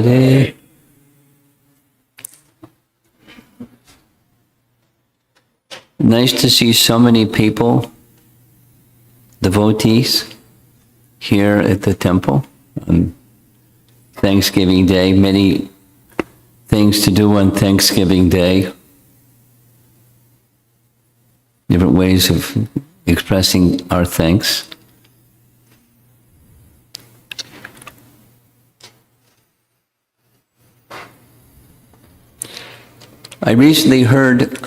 Hare. Nice to see so many people, devotees, here at the temple on Thanksgiving Day. Many things to do on Thanksgiving Day. Different ways of expressing our thanks. I recently heard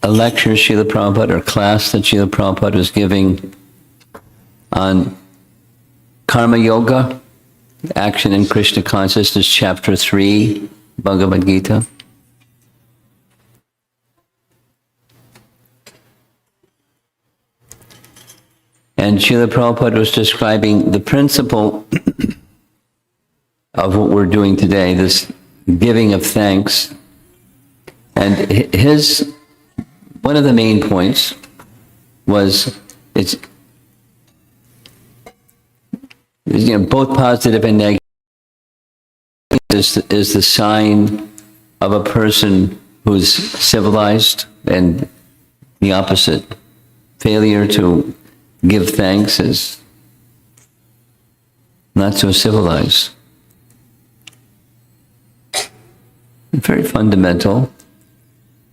a lecture Srila Prabhupada, or class that Srila Prabhupada was giving on Karma Yoga, Action in Krishna Consciousness, Chapter 3, Bhagavad Gita. And Srila Prabhupada was describing the principle of what we're doing today, this giving of thanks. And one of the main points was both positive and negative is the sign of a person who's civilized, and the opposite. Failure to give thanks is not so civilized. Very fundamental.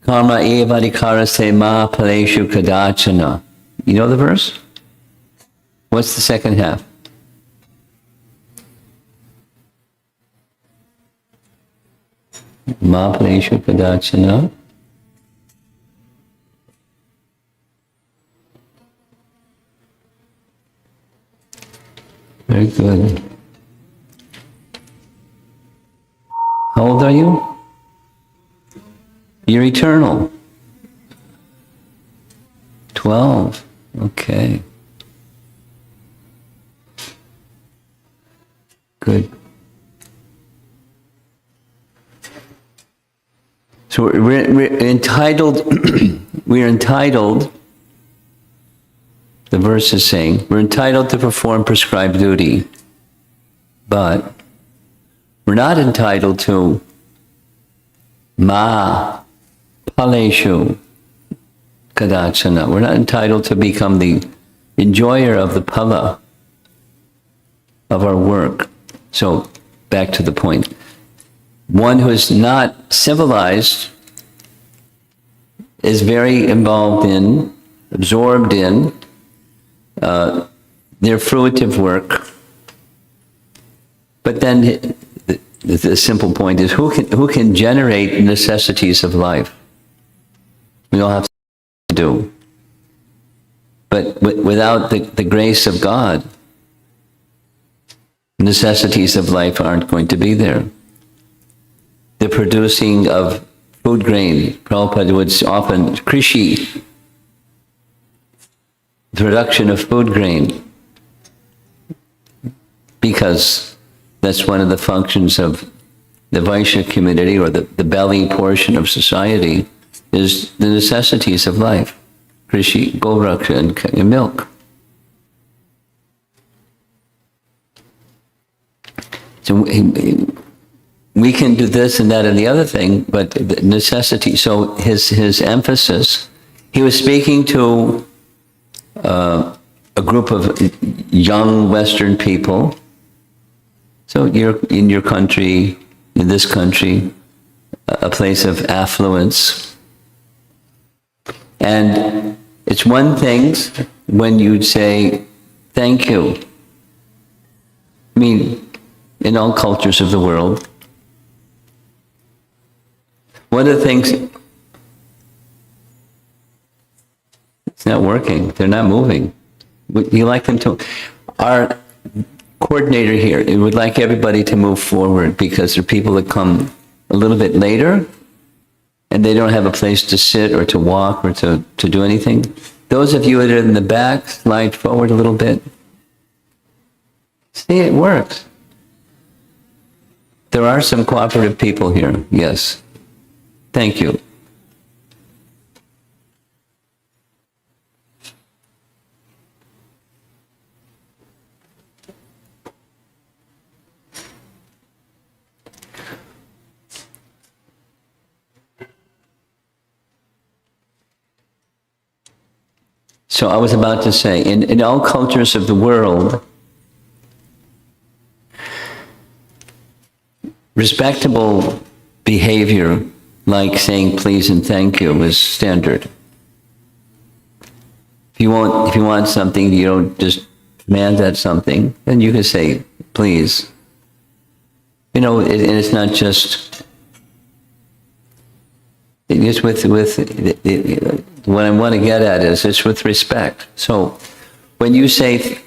Karma evadikara se ma paleshu kadachana. You know the verse? What's the second half? Ma paleshu kadachana. Very good. How old are you? You're eternal. 12. Okay. Good. So we're entitled, we're entitled, the verse is saying, we're entitled to perform prescribed duty, but we're not entitled to ma paleshu kadachana. We're not entitled to become the enjoyer of the phala of our work. So, back to the point. One who is not civilized is very involved in, absorbed in, their fruitive work. But then the simple point is, who can generate necessities of life? We all have to do. But without the grace of God, necessities of life aren't going to be there. The producing of food grain, Prabhupada would often, krishi, the production of food grain, because that's one of the functions of the Vaishya community, or the belly portion of society, is the necessities of life. Krishi, Goraksha, and milk. So we can do this and that and the other thing, but the necessity, so his emphasis, he was speaking to a group of young Western people. So you're in your country, in this country, a place of affluence. And it's one thing when you'd say, thank you. I mean, in all cultures of the world, one of the things, it's not working, they're not moving. You like them to, our coordinator here, it would like everybody to move forward, because there are people that come a little bit later and they don't have a place to sit or to walk or to do anything. Those of you that are in the back, slide forward a little bit. See, it works. There are some cooperative people here, yes. Thank you. So I was about to say, in all cultures of the world, respectable behavior, like saying please and thank you, is standard. If you want something, you don't just demand that something, then you can say please. You know, and it's not just. It's with what I want to get at is it's with respect. So when you say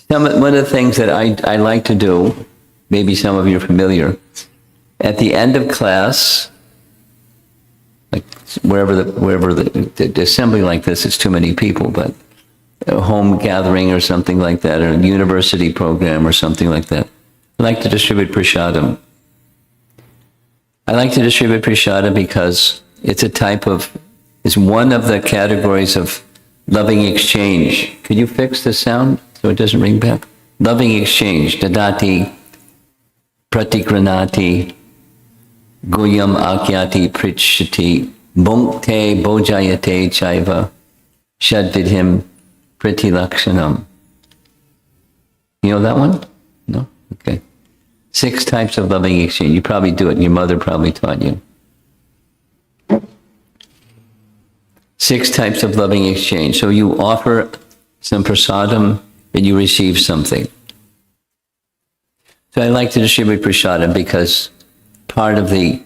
one of the things that I like to do, maybe some of you are familiar, at the end of class, like wherever the assembly like this, it's too many people, but a home gathering or something like that, or a university program or something like that, I like to distribute prasadam. I like to distribute prasadam because it's it's one of the categories of loving exchange. Could you fix the sound so it doesn't ring back? Loving exchange, dadati, pratigranati, guyam akyati pritshati, bhunkte bojayate chaiva, shadvidhim pritilakshanam. You know that one? No? Okay. 6 types of loving exchange. You probably do it. Your mother probably taught you. 6 types of loving exchange. So you offer some prasadam and you receive something. So I like to distribute prasadam because part of the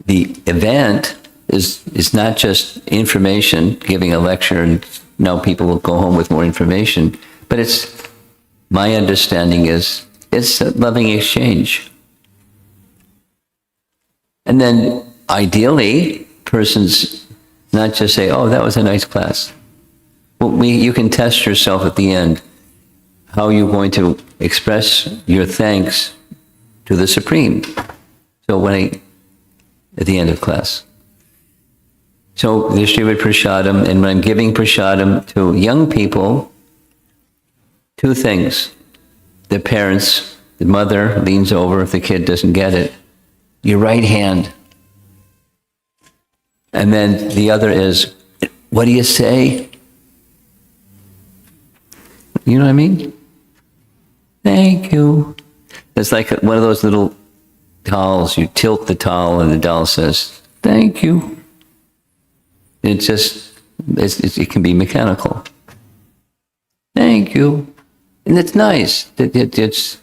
event is not just information, giving a lecture and now people will go home with more information, but my understanding is it's a loving exchange. And then ideally, persons not just say, oh, that was a nice class. Well, you can test yourself at the end. How are you going to express your thanks to the Supreme? So at the end of class. So distribute prasadam, and when I'm giving prasadam to young people, 2 things. The parents, the mother leans over if the kid doesn't get it. Your right hand. And then the other is, what do you say? You know what I mean? Thank you. It's like one of those little dolls. You tilt the doll and the doll says, thank you. It can be mechanical. Thank you. And it's nice. It's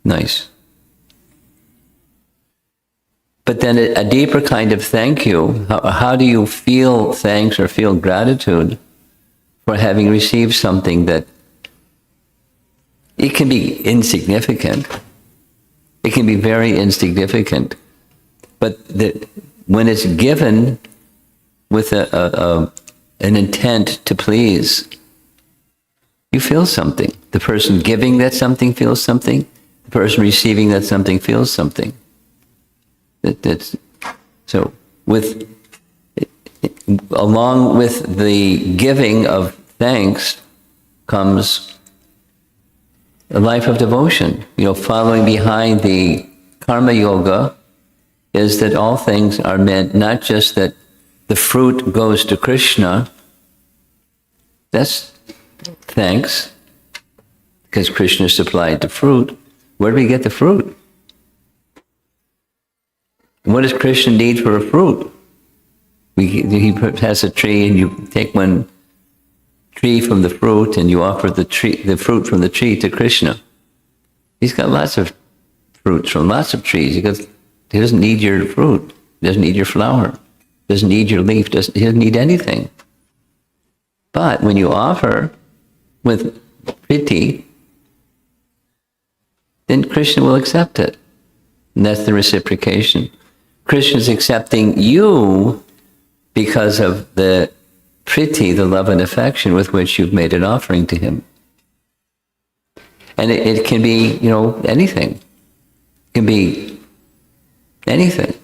nice. But then a deeper kind of thank you. How do you feel thanks or feel gratitude for having received something that it can be insignificant. It can be very insignificant. But when it's given with an intent to please, you feel something. The person giving that something feels something. The person receiving that something feels something. So along with the giving of thanks comes a life of devotion. Following behind the karma yoga is that all things are meant, not just that the fruit goes to Krishna. That's thanks, because Krishna supplied the fruit. Where do we get the fruit? What does Krishna need for a fruit? He has a tree, and you take one tree from the fruit, and you offer the fruit from the tree to Krishna. He's got lots of fruits from lots of trees. He doesn't need your fruit. He doesn't need your flower. He doesn't need your leaf. He doesn't need anything. But when you offer with priti, then Krishna will accept it. And that's the reciprocation. Krishna's accepting you because of the priti, the love and affection with which you've made an offering to him. And it can be, anything. It can be anything.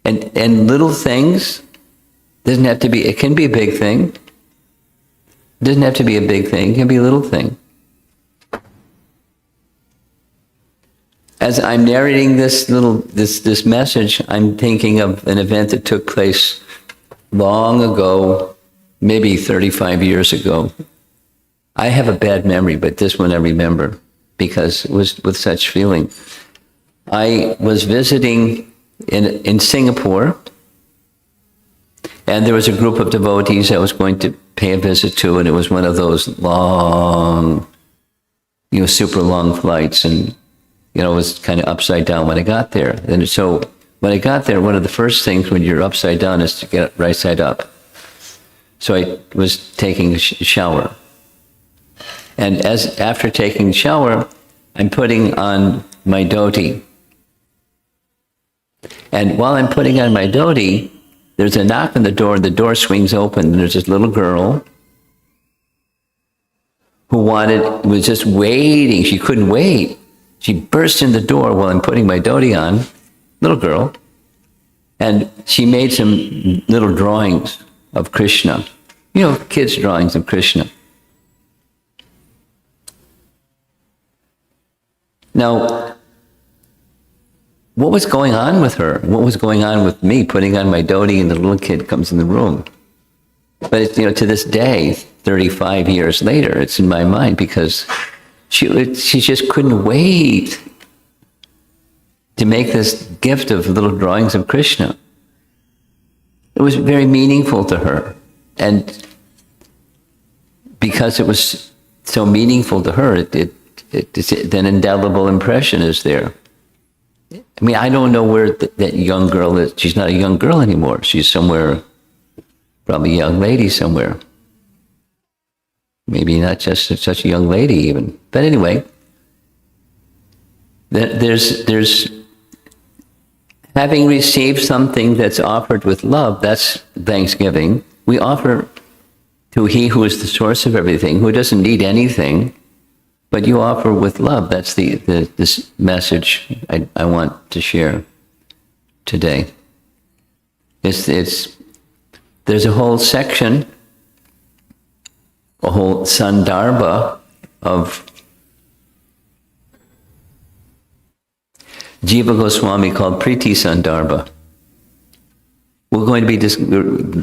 And little things, doesn't have to be, it can be a big thing. It doesn't have to be a big thing, it can be a little thing. As I'm narrating this message, I'm thinking of an event that took place long ago maybe 35 years ago. I have a bad memory, but this one I remember because it was with such feeling. I was visiting in Singapore, and there was a group of devotees I was going to pay a visit to, and it was one of those long, super long flights, and, it was kind of upside down when I got there. And so when I got there, one of the first things when you're upside down is to get right side up. So I was taking a shower. And after taking the shower, I'm putting on my dhoti. And while I'm putting on my dhoti, there's a knock on the door swings open, and there's this little girl who was just waiting. She couldn't wait. She burst in the door while I'm putting my dhoti on, little girl, and she made some little drawings of Krishna. Kids' drawings of Krishna. Now, what was going on with her? What was going on with me putting on my dhoti and the little kid comes in the room? But it's, to this day, 35 years later, it's in my mind because she just couldn't wait to make this gift of little drawings of Krishna. It was very meaningful to her. And because it was so meaningful to her, it's an indelible impression is there. I mean, I don't know where that young girl is. She's not a young girl anymore. She's somewhere, probably a young lady somewhere. Maybe not just such a young lady even. But anyway, there's having received something that's offered with love, that's Thanksgiving. We offer to He who is the source of everything, who doesn't need anything, but you offer with love. That's this message I want to share today. There's a whole section, a whole sandarbha of Jiva Goswami called Priti Sandarbha. We're going to be,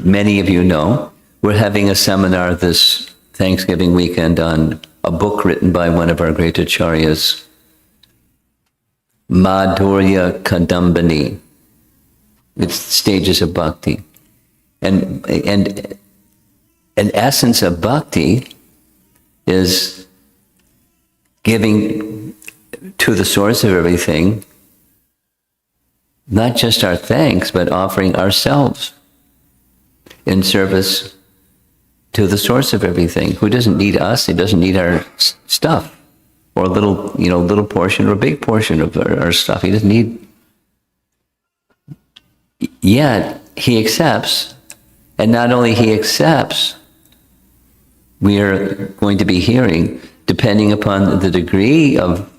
many of you know, we're having a seminar this Thanksgiving weekend on a book written by one of our great acharyas, Madhurya Kadambini. It's stages of bhakti. And an essence of bhakti is giving to the source of everything not just our thanks, but offering ourselves in service to the source of everything, who doesn't need us, he doesn't need our stuff, or a little portion or a big portion of our stuff. He doesn't need, yet he accepts, and not only he accepts, we are going to be hearing, depending upon the degree of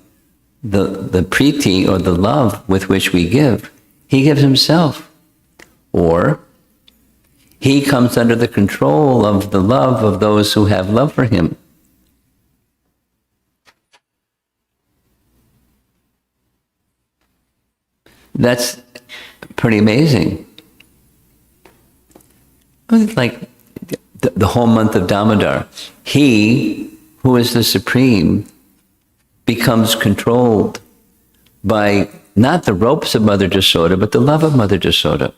the priti or the love with which we give, he gives himself, or he comes under the control of the love of those who have love for him. That's pretty amazing. Like the whole month of Damodar, he who is the Supreme becomes controlled by not the ropes of Mother Jasoda, but the love of Mother Jasoda.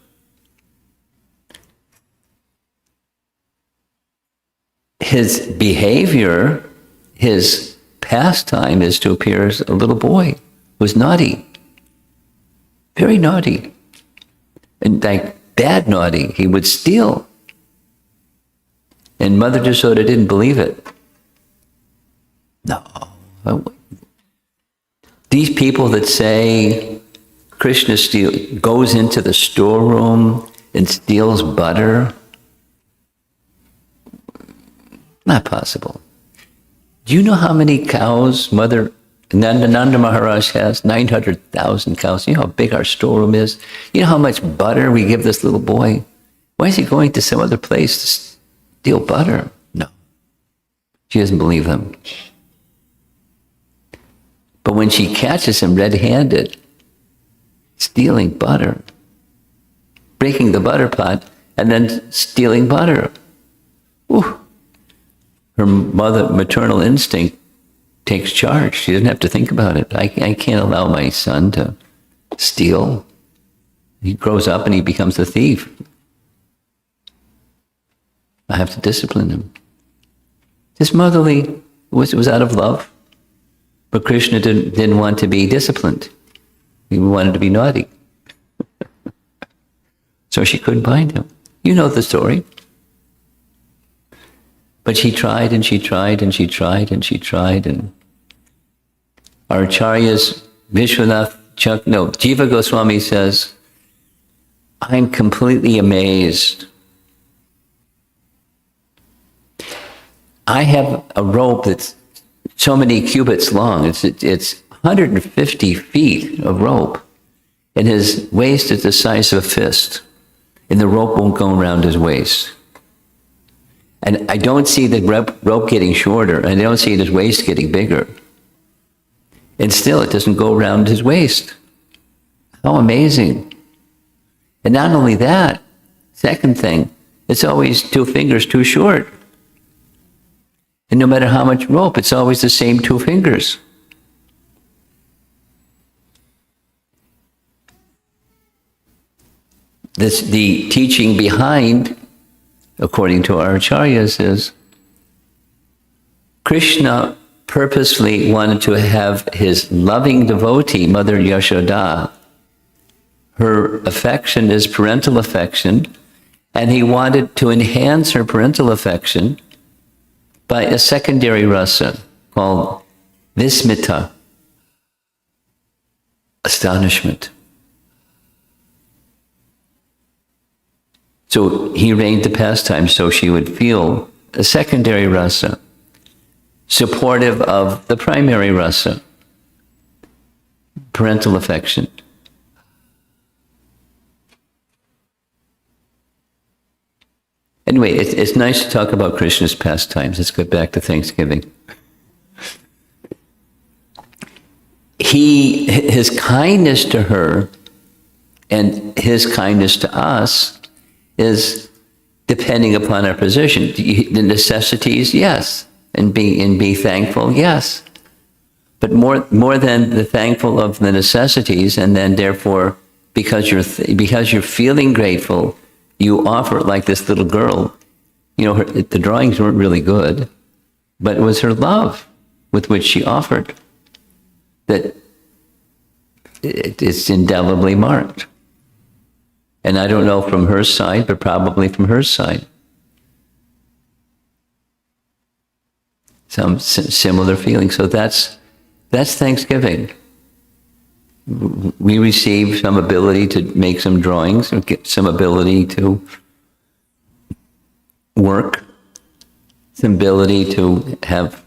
His behavior, his pastime is to appear as a little boy who's naughty, very naughty, and like bad naughty. He would steal. And Mother Jasoda didn't believe it. No. These people that say Krishna goes into the storeroom and steals butter, not possible. Do you know how many cows Mother Nanda Maharaj has? 900,000 cows. You know how big our storeroom is? You know how much butter we give this little boy? Why is he going to some other place to steal butter? No. She doesn't believe him. But when she catches him red-handed, stealing butter, breaking the butter pot, and then stealing butter, whew, her maternal instinct takes charge. She doesn't have to think about it. I can't allow my son to steal. He grows up and he becomes a thief. I have to discipline him. This motherly was out of love, but Krishna didn't want to be disciplined. He wanted to be naughty. So she couldn't bind him. You know the story. But she tried and she tried and she tried and she tried, and our acharyas, Jiva Goswami says, I'm completely amazed. I have a rope that's so many cubits long. It's 150 feet of rope, and his waist is the size of a fist, and the rope won't go around his waist. And I don't see the rope getting shorter, and I don't see his waist getting bigger. And still, it doesn't go around his waist. How amazing. And not only that, second thing, it's always 2 fingers too short. And no matter how much rope, it's always the same 2 fingers. The teaching behind, according to our acharyas, is Krishna purposely wanted to have his loving devotee, Mother Yashoda. Her affection is parental affection, and he wanted to enhance her parental affection by a secondary rasa called vismita, astonishment. So he arranged the pastime so she would feel a secondary rasa, supportive of the primary rasa, parental affection. Anyway, it's nice to talk about Krishna's pastimes. Let's get back to Thanksgiving. His kindness to her and his kindness to us is depending upon our position. The necessities, yes, and be thankful, yes. But more than the thankful of the necessities, and then therefore, because you're feeling grateful, you offer it like this little girl. You know, the drawings weren't really good, but it was her love with which she offered that it's indelibly marked. And I don't know from her side, but probably from her side. Some similar feeling. So that's Thanksgiving. We receive some ability to make some drawings, or get some ability to work, some ability to have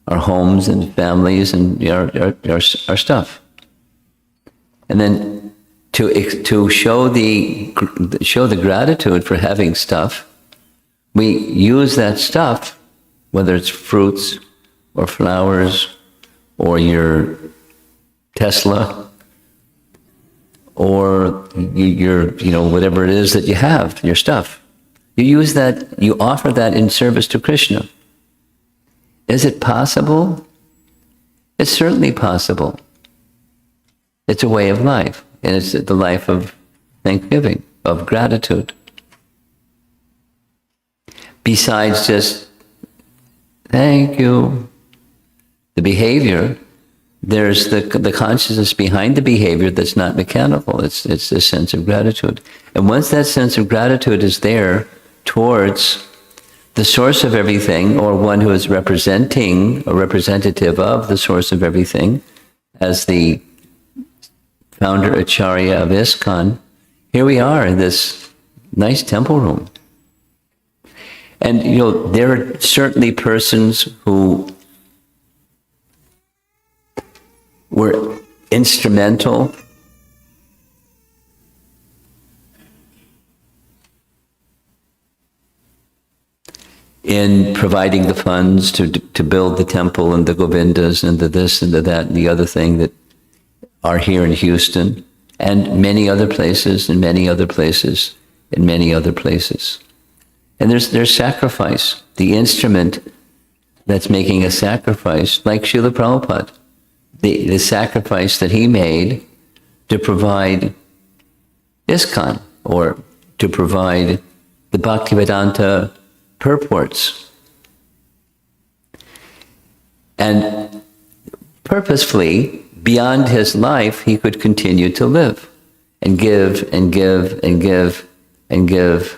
our homes and families and our stuff. And then to show the gratitude for having stuff, we use that stuff, whether it's fruits or flowers or your Tesla or your whatever it is that you have, your stuff. You use that, you offer that in service to Krishna. Is it possible? It's certainly possible. It's a way of life, and it's the life of thanksgiving, of gratitude. Besides just, thank you, the behavior, there's the consciousness behind the behavior that's not mechanical. It's this sense of gratitude. And once that sense of gratitude is there towards the source of everything, or one who is representing or representative of the source of everything, as the founder Acharya of ISKCON, here we are in this nice temple room. And there are certainly persons who were instrumental in providing the funds to build the temple and the Govindas and the this and the that and the other thing that are here in Houston and many other places and many other places and many other places. And there's sacrifice. The instrument that's making a sacrifice, like Srila Prabhupada, the sacrifice that he made to provide ISKCON, or to provide the Bhaktivedanta purports. And purposefully, beyond his life, he could continue to live and give and give and give and give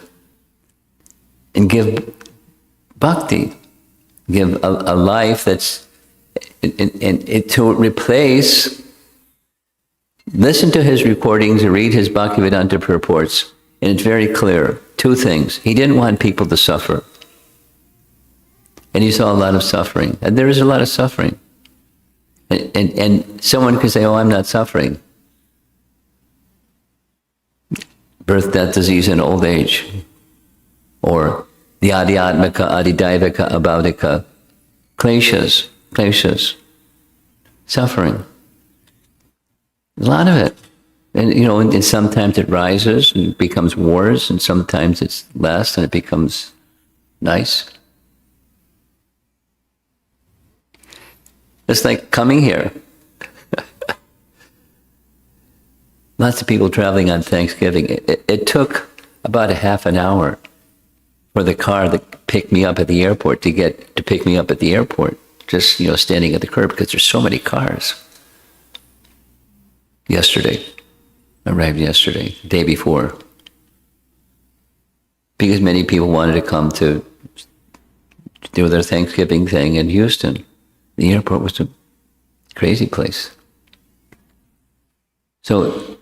and give bhakti, give a life that's, and to replace, listen to his recordings and read his Bhaktivedanta purports, and it's very clear. Two things. He didn't want people to suffer. And he saw a lot of suffering. And there is a lot of suffering. And someone could say, oh, I'm not suffering. Birth, death, disease, and old age. Or the adhyatmika, adidaivika, abhaudika, kleshas, suffering. A lot of it. And, you know, and sometimes it rises and becomes wars, and sometimes it's less and it becomes nice. It's like coming here. Lots of people traveling on Thanksgiving. It took about a half an hour for the car that picked me up at the airport to pick me up at the airport. Just, you know, standing at the curb because there's so many cars. Arrived yesterday, day before. Because many people wanted to come to do their Thanksgiving thing in Houston. The airport was a crazy place. So,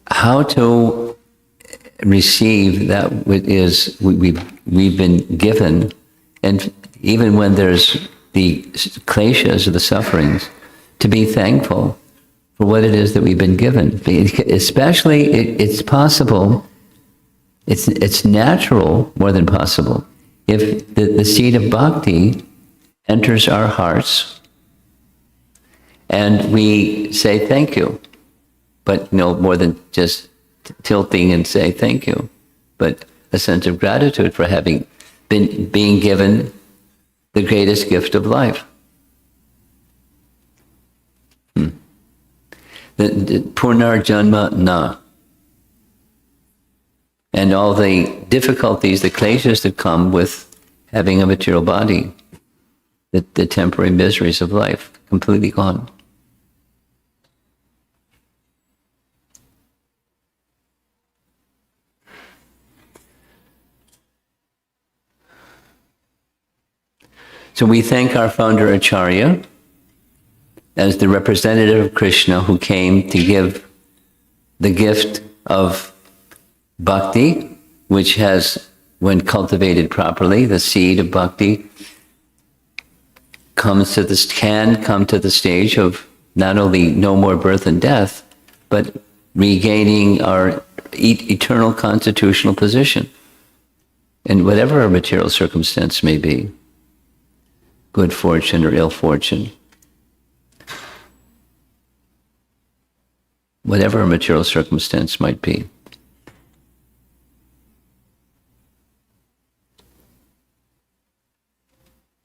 how to receive that which is we've been given, and even when there's the kleshas or the sufferings, to be thankful for what it is that we've been given. Especially, it's possible, it's natural, more than possible, if the seed of bhakti enters our hearts and we say thank you. But no more than just tilting and say thank you, but a sense of gratitude for having being given the greatest gift of life. The Purnar Janma Na. And all the difficulties, the kleshas that come with having a material body, the temporary miseries of life, completely gone. So we thank our founder Acharya as the representative of Krishna who came to give the gift of bhakti, which has, when cultivated properly, the seed of bhakti can come to the stage of not only no more birth and death, but regaining our eternal constitutional position in whatever our material circumstance may be, good fortune or ill fortune. Whatever a material circumstance might be.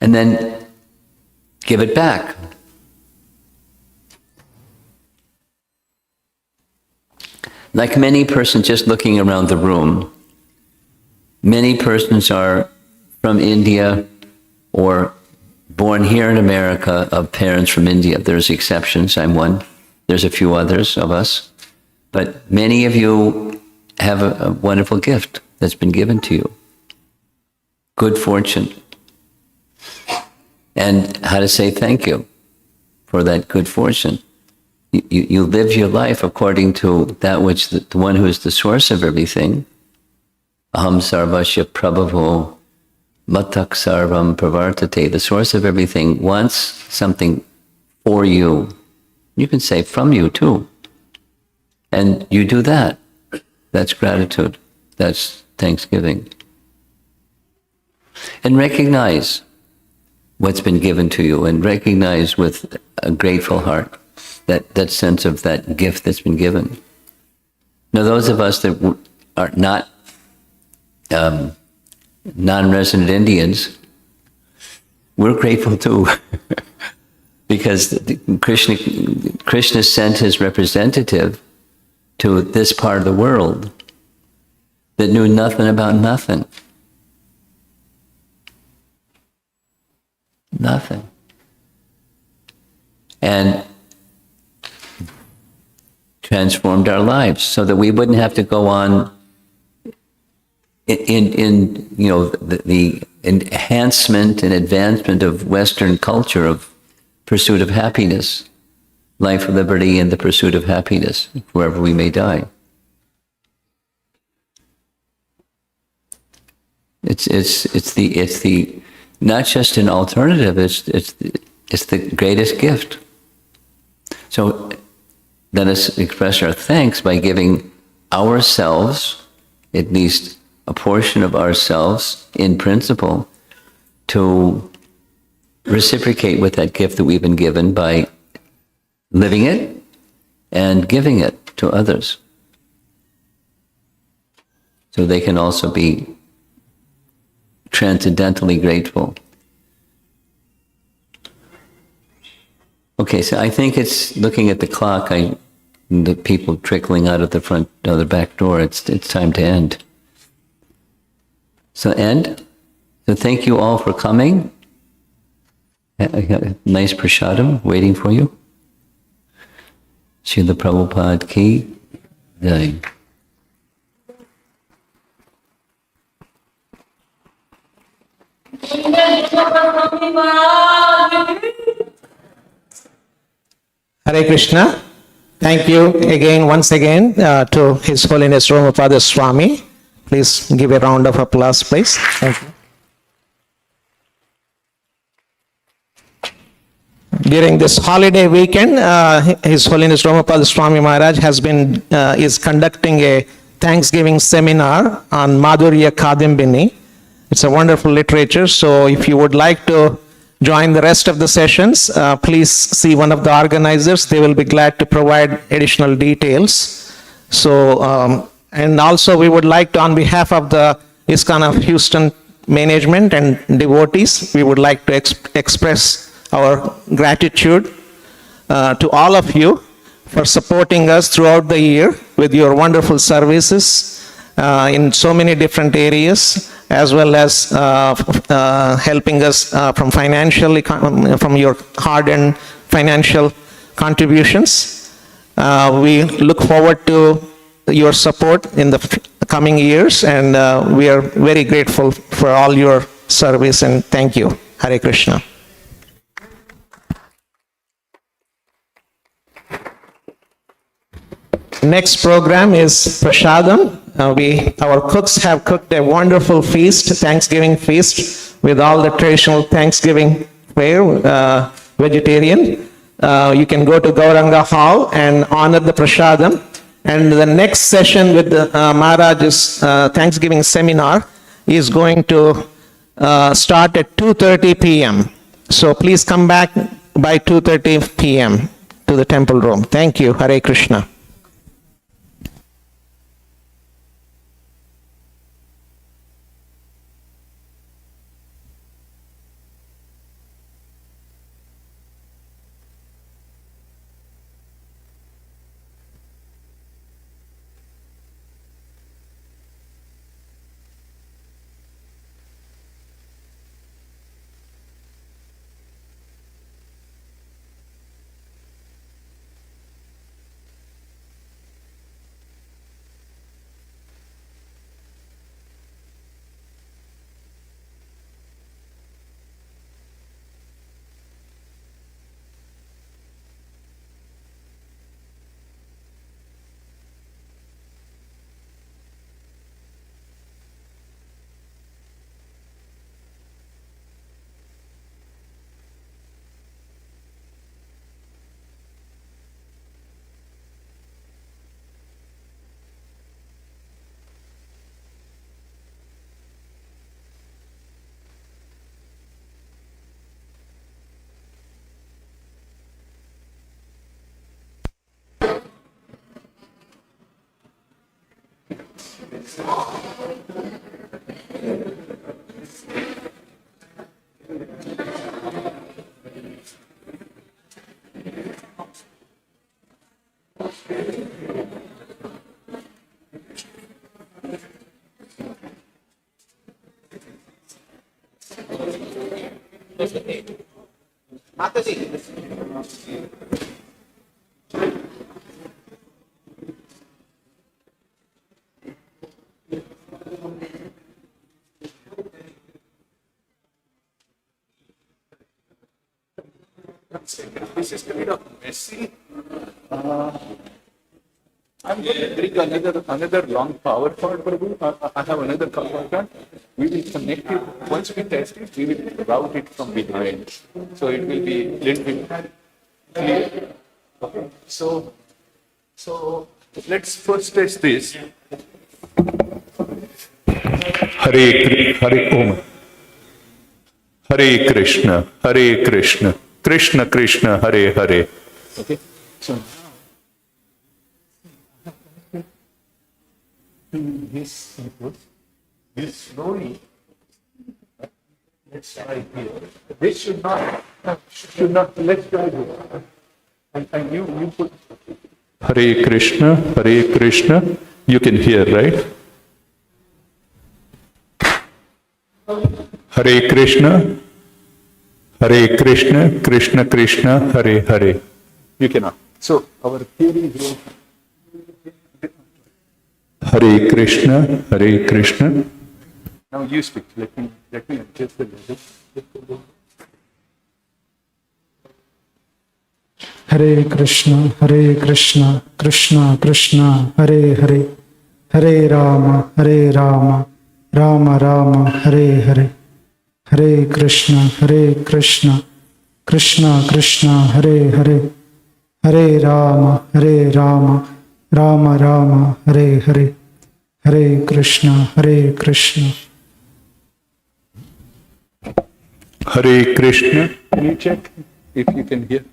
And then give it back. Like many persons, just looking around the room, many persons are from India or born here in America of parents from India. There's exceptions, I'm one. There's a few others of us, but many of you have a wonderful gift that's been given to you. Good fortune. And how to say thank you for that good fortune. You live your life according to that which the one who is the source of everything. Aham sarvasya prabhavo matak sarvam pravartate. The source of everything wants something for you. You can say from you too. And you do that. That's gratitude. That's thanksgiving. And recognize what's been given to you, and recognize with a grateful heart that sense of that gift that's been given. Now those of us that are not non-resident Indians, we're grateful too. Because Krishna sent his representative to this part of the world that knew nothing about nothing. Nothing. And transformed our lives so that we wouldn't have to go on in the enhancement and advancement of Western culture of pursuit of happiness, life, liberty, and the pursuit of happiness, wherever we may die. It's the not just an alternative. It's the greatest gift. So let us express our thanks by giving ourselves, at least a portion of ourselves, in principle, to reciprocate with that gift that we've been given by living it and giving it to others. So they can also be transcendentally grateful. Okay, so I think it's, looking at the clock, the people trickling out of the back door, it's time to end. So end. So thank you all for coming. I got a nice prasadam waiting for you. Srila Prabhupada ki jai. Hare Krishna. Thank you again, once again, to His Holiness Romapada Swami. Please give a round of applause, please. Thank you. During this holiday weekend, His Holiness Romapada Swami Maharaj is conducting a Thanksgiving seminar on Madhurya Kadimbini. It's a wonderful literature, so if you would like to join the rest of the sessions, please see one of the organizers. They will be glad to provide additional details. So, and also we would like to, on behalf of the ISKCON of Houston management and devotees, we would like to express our gratitude to all of you for supporting us throughout the year with your wonderful services in so many different areas, as well as helping us from your hard-earned financial contributions. We look forward to your support in the coming years, and we are very grateful for all your service, and thank you. Hare Krishna. Next program is Prasadam. Our cooks have cooked a wonderful feast, Thanksgiving feast, with all the traditional Thanksgiving fare, vegetarian. You can go to Gauranga Hall and honor the Prasadam. And the next session with the Maharaj's Thanksgiving seminar is going to start at 2:30 p.m. So please come back by 2:30 p.m. to the temple room. Thank you. Hare Krishna. This is kind of messy. I'm going to bring another long power cord, Prabhu. I have another power cord. We will connect it. Once we test it, we will route it from behind. So it will be a little bit clear. Okay. So let's first test this. Hare Om. Hare Krishna, Krishna Krishna, Hare Hare. Okay. So this input, you slowly. Let's try here. This should not. Let's try here. And you put Hare Krishna. You can hear, right? Hare Krishna, Krishna Krishna, Hare Hare. You cannot. So our theory is Hare Krishna. Now you speak. Let me adjust the level. Hare Krishna, Krishna Krishna, Hare Hare, Hare Rama, Rama Rama, Hare Hare, Hare Krishna, Krishna Krishna, Hare Hare, Hare Rama, Rama Rama, Hare Hare, Hare Krishna. Hare Krishna. Can you check if you can hear?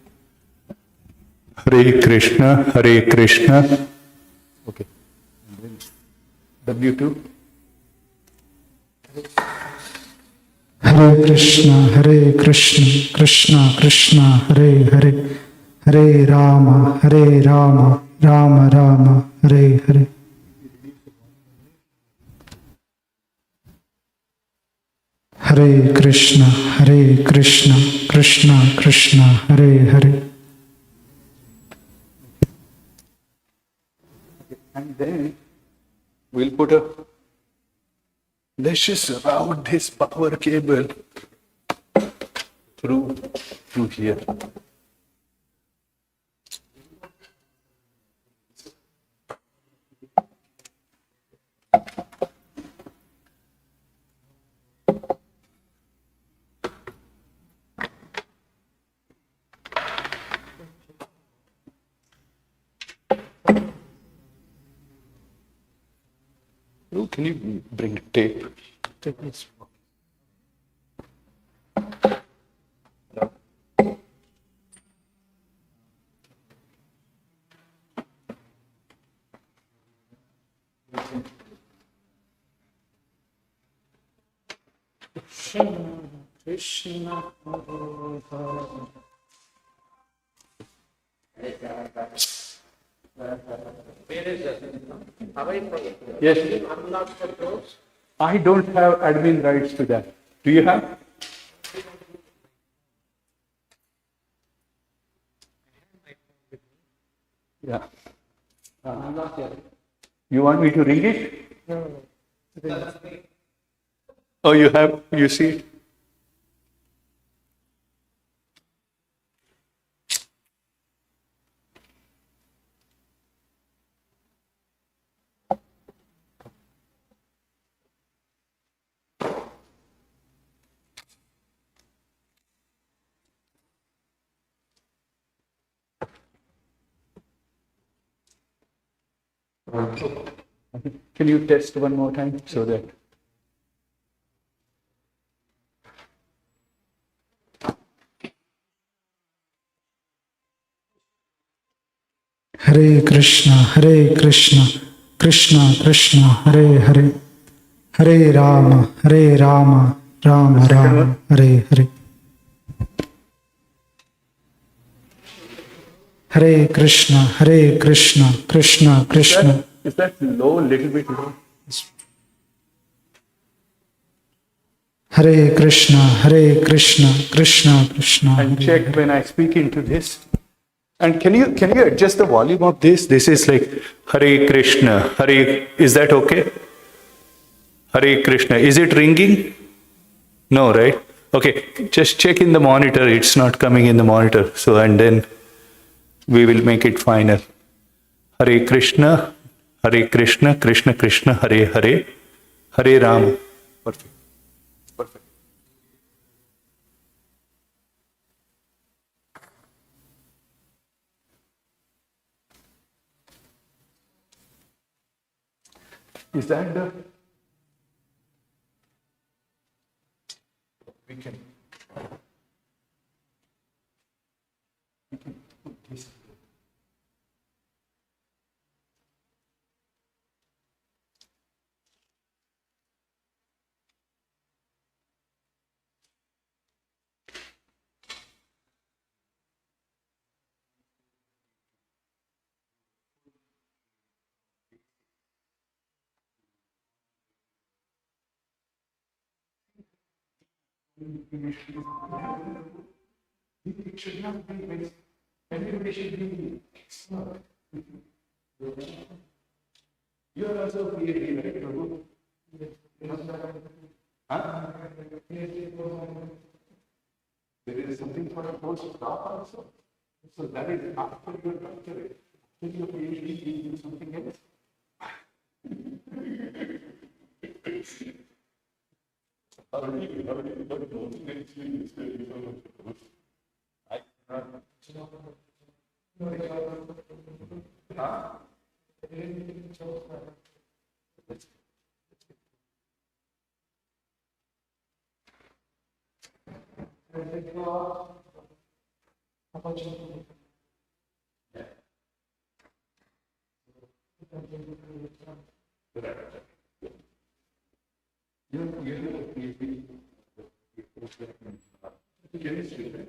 Hare Krishna. Okay. W2. Hare Krishna, Krishna Krishna, Hare Hare, Hare Rama, Rama Rama, Hare Hare. Hare Krishna, Krishna Krishna, Hare Hare. And then we'll let's just route this power cable through here. Oh, can you bring tape? Take this. Krishna. Yes. I don't have admin rights to that. Do you have? Yeah. You want me to ring it? No. Oh, you have? You see it? Can you test one more time so that? Hare Krishna, Krishna Krishna, Hare Hare, Hare Rama, Rama Rama, Hare Hare. Hare Krishna, Hare Krishna, Krishna Krishna. Is that low, little bit low? Hare Krishna, Hare Krishna, Krishna Krishna. And Hare check Hare. when I speak into this. And can you adjust the volume of this? This is like Hare Krishna, Hare. Is that okay? Hare Krishna. Is it ringing? No, right? Okay. Just check in the monitor. It's not coming in the monitor. So and then we will make it final. Hare Krishna, Hare Krishna, Krishna Krishna, Hare Hare, Hare Rama. Perfect. Perfect. Is that the? We can. We can put this. It should not be very. Everybody should be smart. You are also PhD, right, Prabhu? Huh? There is something for a postdoc also. So that is after your doctorate. After your PhD, you do something else. You have a PhD. Chemistry, right?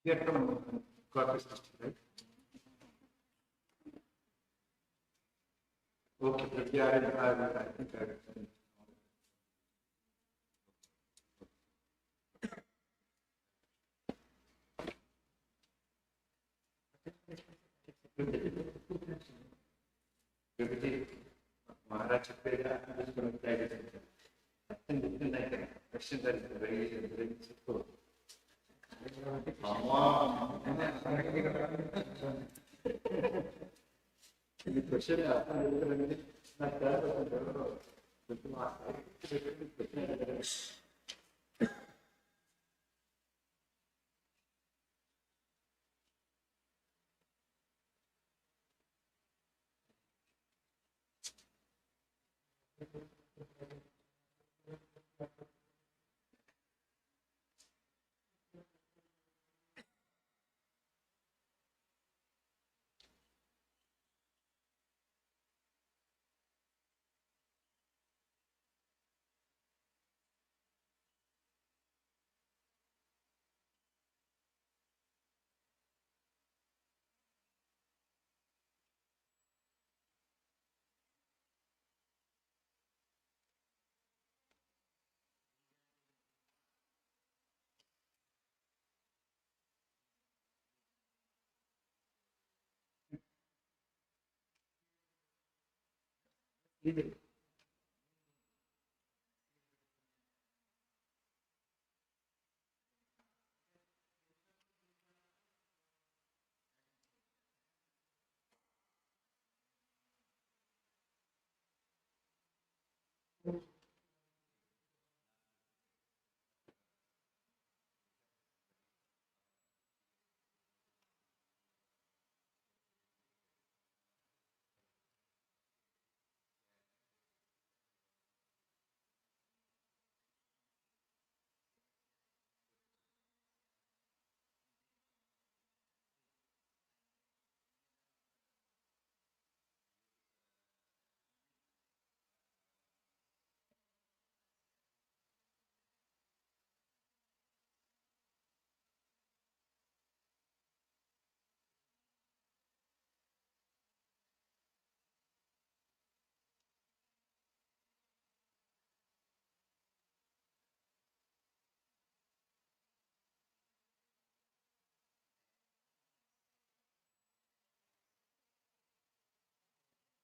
They are from Corpus Christi, right? Okay, but yeah, I think I Maharaj I'm just going to try this. I think like a question that is very simple. The question